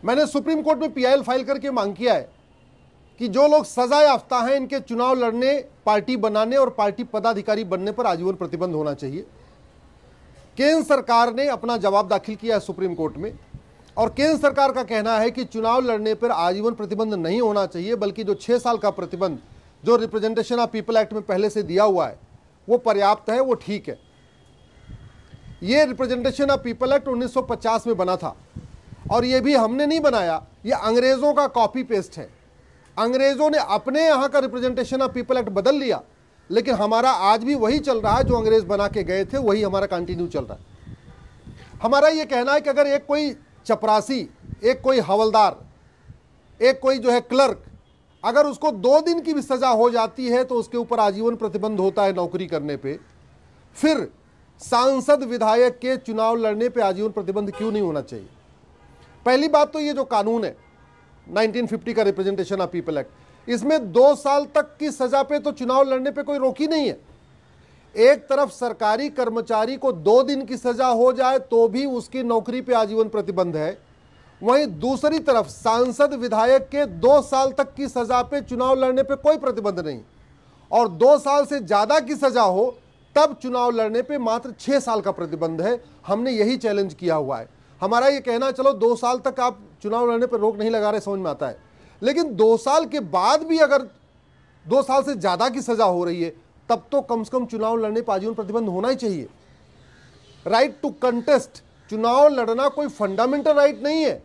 मैंने supreme court में PIL file करके मांग किया है कि जो लोग सजा याफ्ता हैं इनके चुनाव लड़ने, पार्टी बनाने और पार्टी पदाधिकारी बनने पर आजीवन प्रतिबंध होना चाहिए। केंद्र सरकार ने अपना जवाब दाखिल किया है सुप्रीम कोर्ट में और केंद्र सरकार का कहना है कि चुनाव लड़ने पर आजीवन प्रतिबंध नहीं होना चाहिए, बल्कि जो 6 साल का प्रतिबंध जो रिप्रेजेंटेशन ऑफ पीपल एक्ट में पहले से दिया हुआ है वो पर्याप्त है, वो ठीक है। ये रिप्रेजेंटेशन ऑफ पीपल एक्ट 1950 में बना था और ये भी हमने नहीं बनाया, ये अंग्रेजों का कॉपी पेस्ट है। अंग्रेजों ने अपने यहाँ का रिप्रेजेंटेशन ऑफ पीपल एक्ट बदल लिया, लेकिन हमारा आज भी वही चल रहा है जो अंग्रेज बना के गए थे, वही हमारा कंटिन्यू चल रहा है। हमारा ये कहना है कि अगर एक कोई चपरासी, एक कोई हवलदार, एक कोई जो है क्लर्क, अगर उसको 2 दिन की भी सजा हो जाती है तो उसके ऊपर आजीवन प्रतिबंध होता है नौकरी करने पे, फिर सांसद विधायक के चुनाव लड़ने पे आजीवन प्रतिबंध क्यों नहीं होना चाहिए? पहली बात तो ये जो कानून है 1950 का रिप्रेजेंटेशन ऑफ पीपल एक्ट, इसमें 2 साल तक की सजा पे तो चुनाव लड़ने पे कोई रोक ही नहीं है। एक तरफ सरकारी कर्मचारी को 2 दिन की सजा हो जाए तो भी उसकी नौकरी पे आजीवन प्रतिबंध है, वहीं दूसरी तरफ सांसद विधायक के 2 साल तक की सजा पे चुनाव लड़ने पे कोई प्रतिबंध नहीं, और 2 साल से ज्यादा की सजा हो तब चुनाव लड़ने पे मात्र 6 साल का प्रतिबंध है। हमने यही चैलेंज किया हुआ है। हमारा ये कहना, चलो 2 साल तक आप चुनाव लड़ने पर रोक नहीं लगा रहे, समझ में आता है, लेकिन 2 साल के बाद भी अगर 2 साल से ज्यादा की सजा हो रही है तब तो कम से कम चुनाव लड़ने पर आजीवन प्रतिबंध होना ही चाहिए। राइट टू कंटेस्ट, चुनाव लड़ना कोई फंडामेंटल राइट नहीं है,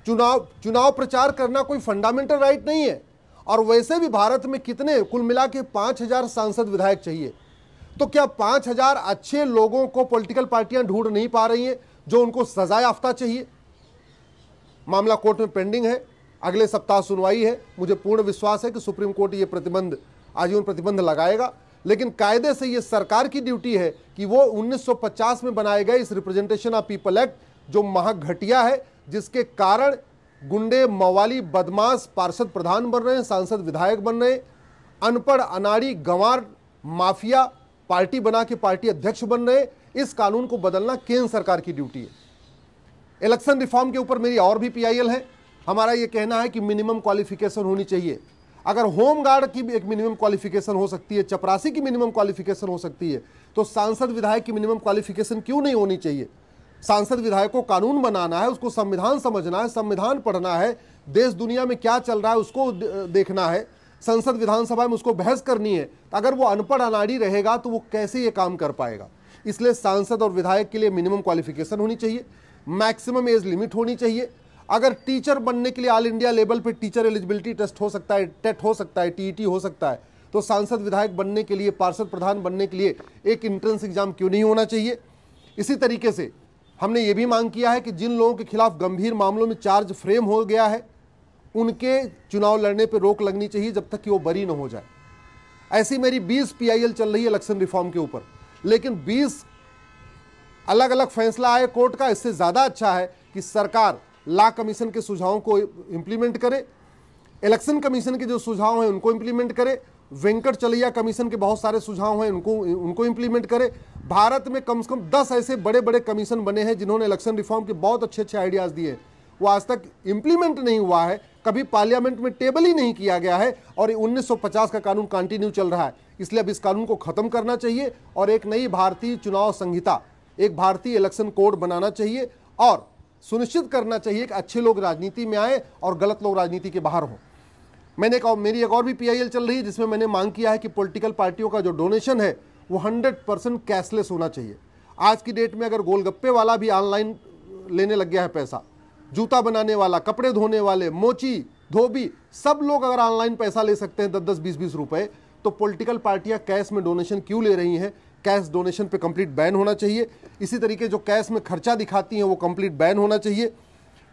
चुनाव प्रचार करना कोई फंडामेंटल राइट नहीं है। और वैसे भी भारत में कितने, कुल मिला के 5000 सांसद विधायक चाहिए, तो क्या 5000 अच्छे लोगों को पॉलिटिकल पार्टियां ढूंढ नहीं पा रही हैं जो उनको सजा याफ्ता चाहिए? मामला कोर्ट में पेंडिंग है, अगले सप्ताह सुनवाई है। मुझे पूर्ण विश्वास है कि सुप्रीम कोर्ट ये प्रतिबंध, आजीवन प्रतिबंध लगाएगा, लेकिन कायदे से ये सरकार की ड्यूटी है कि वो 1950 में बनाए गए इस रिप्रेजेंटेशन ऑफ पीपल एक्ट जो महाघटिया है, जिसके कारण गुंडे, मवाली, बदमाश पार्षद प्रधान बन रहे हैं, सांसद विधायक बन रहे हैं, अनपढ़, अनाड़ी, गंवार, माफिया पार्टी बना के पार्टी अध्यक्ष बन रहे हैं। इस कानून को बदलना केंद्र सरकार की ड्यूटी है। इलेक्शन रिफॉर्म के ऊपर मेरी और भी पीआईएल है। हमारा यह कहना है कि मिनिमम क्वालिफिकेशन होनी चाहिए। अगर होम गार्ड की भी एक मिनिमम क्वालिफिकेशन हो सकती है, चपरासी की मिनिमम क्वालिफिकेशन हो सकती है, तो सांसद विधायक की मिनिमम क्वालिफिकेशन क्यों नहीं होनी चाहिए? सांसद विधायक को कानून बनाना है, उसको संविधान समझना है, संविधान पढ़ना है, देश दुनिया में क्या चल रहा है उसको देखना है, संसद विधानसभा में उसको बहस करनी है। अगर वो अनपढ़ अनाड़ी रहेगा तो वो कैसे ये काम कर पाएगा? इसलिए सांसद और विधायक के लिए मिनिमम क्वालिफिकेशन होनी चाहिए, मैक्सिमम एज लिमिट होनी चाहिए। अगर टीचर बनने के लिए ऑल इंडिया लेवल पे टीचर एलिजिबिलिटी टेस्ट हो सकता है, टेट हो सकता है, टीईटी हो सकता है, तो सांसद विधायक बनने के लिए, पार्षद प्रधान बनने के लिए एक एंट्रेंस एग्जाम क्यों नहीं होना चाहिए? इसी तरीके से हमने ये भी मांग किया है कि जिन लोगों के खिलाफ गंभीर मामलों में चार्ज फ्रेम हो गया है उनके चुनाव लड़ने पर रोक लगनी चाहिए जब तक कि वो बरी न हो जाए। ऐसी मेरी 20 पीआईएल चल रही है इलेक्शन रिफॉर्म के ऊपर, लेकिन 20 अलग अलग फैसला आए कोर्ट का। इससे ज़्यादा अच्छा है कि सरकार लॉ कमीशन के सुझावों को इंप्लीमेंट करे, इलेक्शन कमीशन के जो सुझाव हैं उनको इंप्लीमेंट करे, वेंकट चलैया कमीशन के बहुत सारे सुझाव हैं उनको इंप्लीमेंट करे। भारत में कम से कम 10 ऐसे बड़े बड़े कमीशन बने हैं जिन्होंने इलेक्शन रिफॉर्म के बहुत अच्छे अच्छे आइडियाज़ दिए, वो आज तक इंप्लीमेंट नहीं हुआ है, कभी पार्लियामेंट में टेबल ही नहीं किया गया है, और 1950 का कानून कंटिन्यू चल रहा है। इसलिए अब इस कानून को खत्म करना चाहिए और एक नई भारतीय चुनाव संहिता, एक भारतीय इलेक्शन कोड बनाना चाहिए और सुनिश्चित करना चाहिए कि अच्छे लोग राजनीति में आए और गलत लोग राजनीति के बाहर हों। मेरी एक और भी पीआईएल चल रही है जिसमें मैंने मांग किया है कि पॉलिटिकल पार्टियों का जो डोनेशन है वो 100% कैशलेस होना चाहिए। आज की डेट में अगर गोलगप्पे वाला भी ऑनलाइन लेने लग गया है पैसा, जूता बनाने वाला, कपड़े धोने वाले, मोची, धोबी, सब लोग अगर ऑनलाइन पैसा ले सकते हैं 10-10, 20-20 रुपए, तो पॉलिटिकल पार्टियां कैश में डोनेशन क्यों ले रही हैं? कैश डोनेशन पे कंप्लीट बैन होना चाहिए। इसी तरीके जो कैश में खर्चा दिखाती हैं वो कंप्लीट बैन होना चाहिए।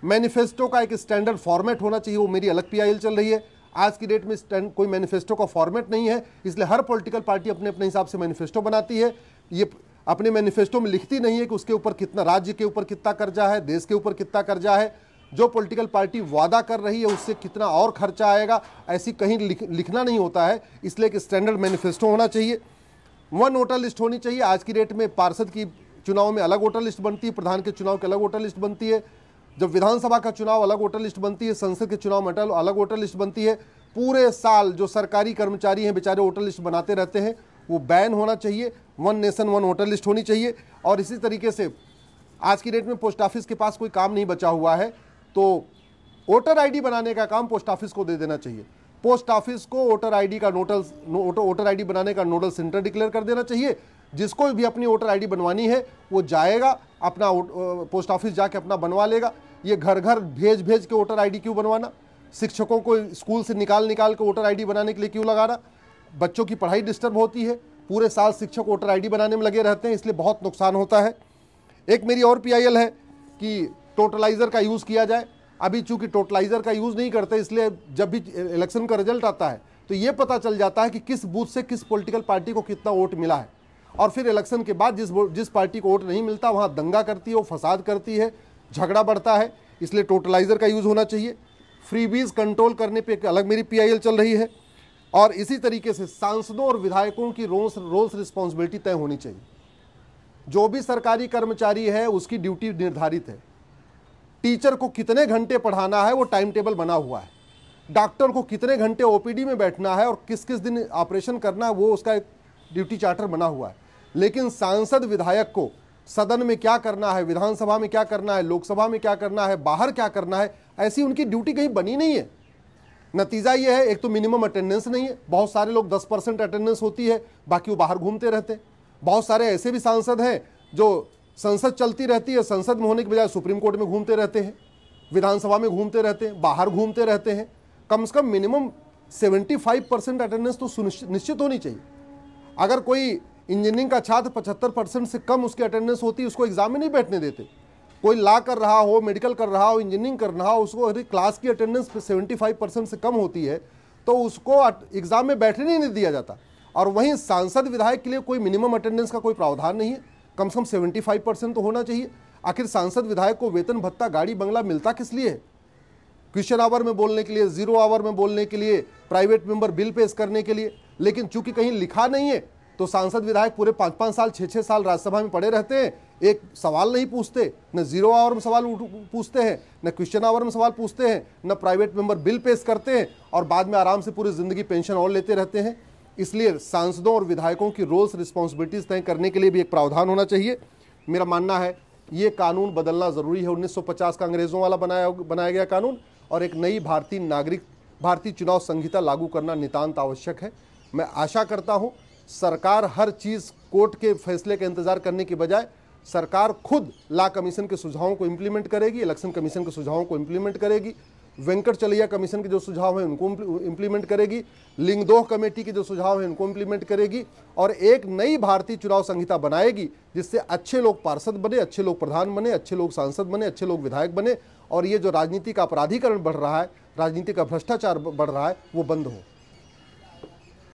मैनिफेस्टो का एक स्टैंडर्ड फॉर्मेट होना चाहिए, वो मेरी अलग पीआईएल चल रही है। आज की डेट में कोई मैनिफेस्टो का फॉर्मेट नहीं है, इसलिए हर पॉलिटिकल पार्टी अपने अपने हिसाब से मैनिफेस्टो बनाती है। ये अपने मैनिफेस्टो में लिखती नहीं है कि उसके ऊपर कितना, राज्य के ऊपर कितना कर्जा है, देश के ऊपर कितना कर्जा है, जो पॉलिटिकल पार्टी वादा कर रही है उससे कितना और खर्चा आएगा, ऐसी कहीं लिखना नहीं होता है। इसलिए एक स्टैंडर्ड मैनिफेस्टो होना चाहिए। 1 वोटर लिस्ट होनी चाहिए। आज की डेट में पार्षद की चुनाव में अलग वोटर लिस्ट बनती है, प्रधान के चुनाव की अलग वोटर लिस्ट बनती है। जब विधानसभा का चुनाव अलग वोटर लिस्ट बनती है, संसद के चुनाव में अलग वोटर लिस्ट बनती है, पूरे साल जो सरकारी कर्मचारी हैं बेचारे वोटर लिस्ट बनाते रहते हैं, वो बैन होना चाहिए। One nation one voter list होनी चाहिए। और इसी तरीके से आज की डेट में पोस्ट ऑफिस के पास कोई काम नहीं बचा हुआ है, तो वोटर आईडी बनाने का काम पोस्ट ऑफिस को दे देना चाहिए। पोस्ट ऑफिस को वोटर आईडी बनाने का नोडल सेंटर डिक्लेयर कर देना चाहिए। जिसको भी अपनी वोटर आईडी बनवानी है वो जाएगा, अपना पोस्ट ऑफिस जाके अपना बनवा लेगा। ये घर घर भेज के वोटर आईडी क्यों बनवाना? शिक्षकों को स्कूल से निकाल के वोटर आईडी बनाने के लिए क्यों लगाना? बच्चों की पढ़ाई डिस्टर्ब होती है, पूरे साल शिक्षक वोटर आईडी बनाने में लगे रहते हैं, इसलिए बहुत नुकसान होता है। एक मेरी और पीआईएल है कि टोटलाइजर का यूज़ किया जाए। अभी चूंकि टोटलाइजर का यूज़ नहीं करते, इसलिए जब भी इलेक्शन का रिजल्ट आता है तो ये पता चल जाता है कि किस बूथ से किस पॉलिटिकल पार्टी को कितना वोट मिला है। और फिर इलेक्शन के बाद जिस पार्टी को वोट नहीं मिलता वहाँ दंगा करती है, वो फसाद करती है, झगड़ा बढ़ता है। इसलिए टोटलाइजर का यूज़ होना चाहिए। फ्रीबीज कंट्रोल करने पे एक अलग मेरी पीआईएल चल रही है। और इसी तरीके से सांसदों और विधायकों की रोल्स रिस्पॉन्सिबिलिटी तय होनी चाहिए। जो भी सरकारी कर्मचारी है उसकी ड्यूटी निर्धारित है। टीचर को कितने घंटे पढ़ाना है वो टाइम टेबल बना हुआ है। डॉक्टर को कितने घंटे ओपीडी में बैठना है और किस किस दिन ऑपरेशन करना है वो उसका एक ड्यूटी चार्टर बना हुआ है। लेकिन सांसद विधायक को सदन में क्या करना है, विधानसभा में क्या करना है, लोकसभा में क्या करना है, बाहर क्या करना है, ऐसी उनकी ड्यूटी कहीं बनी नहीं है। नतीजा ये है, एक तो मिनिमम अटेंडेंस नहीं है। बहुत सारे लोग 10% अटेंडेंस होती है, बाकी वो बाहर घूमते रहते हैं। बहुत सारे ऐसे भी सांसद हैं जो संसद चलती रहती है, संसद में होने के बजाय सुप्रीम कोर्ट में घूमते रहते हैं, विधानसभा में घूमते रहते हैं, बाहर घूमते रहते हैं। कम से कम मिनिमम 75% अटेंडेंस तो निश्चित होनी चाहिए। अगर कोई इंजीनियरिंग का छात्र 75% से कम उसकी अटेंडेंस होती है, उसको एग्जाम में नहीं बैठने देते। कोई लॉ कर रहा हो, मेडिकल कर रहा हो, इंजीनियरिंग कर रहा हो, उसको अगर क्लास की अटेंडेंस 75% से कम होती है तो उसको एग्जाम में बैठने नहीं दिया जाता। और वहीं सांसद विधायक के लिए कोई मिनिमम अटेंडेंस का कोई प्रावधान नहीं है। कम से कम 75% तो होना चाहिए। आखिर सांसद विधायक को वेतन भत्ता गाड़ी बंगला मिलता किस लिए है? क्वेश्चन आवर में बोलने के लिए, जीरो आवर में बोलने के लिए, प्राइवेट मेंबर बिल पेश करने के लिए। लेकिन चूंकि कहीं लिखा नहीं है तो सांसद विधायक पूरे 5-5 साल 6-6 साल राज्यसभा में पड़े रहते हैं, एक सवाल नहीं पूछते, न जीरो आवर में सवाल पूछते हैं, न क्वेश्चन आवर में सवाल पूछते हैं, न प्राइवेट मेंबर बिल पेश करते हैं, और बाद में आराम से पूरी जिंदगी पेंशन और लेते रहते हैं। इसलिए सांसदों और विधायकों की रोल्स रिस्पॉन्सिबिलिटीज तय करने के लिए भी एक प्रावधान होना चाहिए। मेरा मानना है ये कानून बदलना ज़रूरी है। 1950 का अंग्रेज़ों वाला बनाया गया कानून और एक नई भारतीय चुनाव संहिता लागू करना नितांत आवश्यक है। मैं आशा करता हूँ सरकार हर चीज़ कोर्ट के फैसले का इंतजार करने के बजाय सरकार खुद लॉ कमीशन के सुझावों को इम्प्लीमेंट करेगी, इलेक्शन कमीशन के सुझावों को इम्प्लीमेंट करेगी, वेंकट चलैया कमीशन के जो सुझाव हैं उनको इम्प्लीमेंट करेगी, लिंगदोह कमेटी के जो सुझाव हैं उनको इम्प्लीमेंट करेगी, और एक नई भारतीय चुनाव संहिता बनाएगी जिससे अच्छे लोग पार्षद बने, अच्छे लोग प्रधान बने, अच्छे लोग सांसद बने, अच्छे लोग विधायक बने, और ये जो राजनीति का अपराधीकरण बढ़ रहा है, राजनीति का भ्रष्टाचार बढ़ रहा है, वो बंद हो।